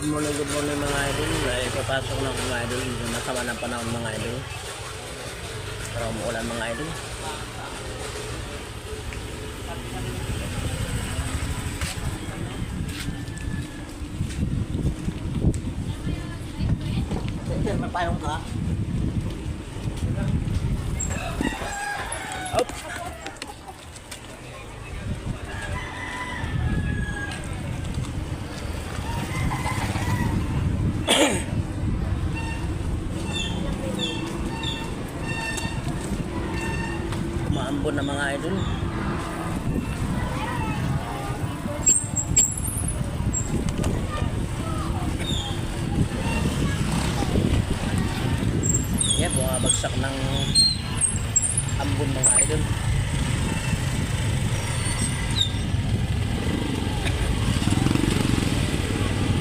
Good morning mga idol. Ay papasok na ako mga idol. Masama ng panahon mga idol. Para umuulan mga idol. Sir, mapayong ka? Up. Maambon na mga idol. Yan, bumabagsak ng ambon mga idol.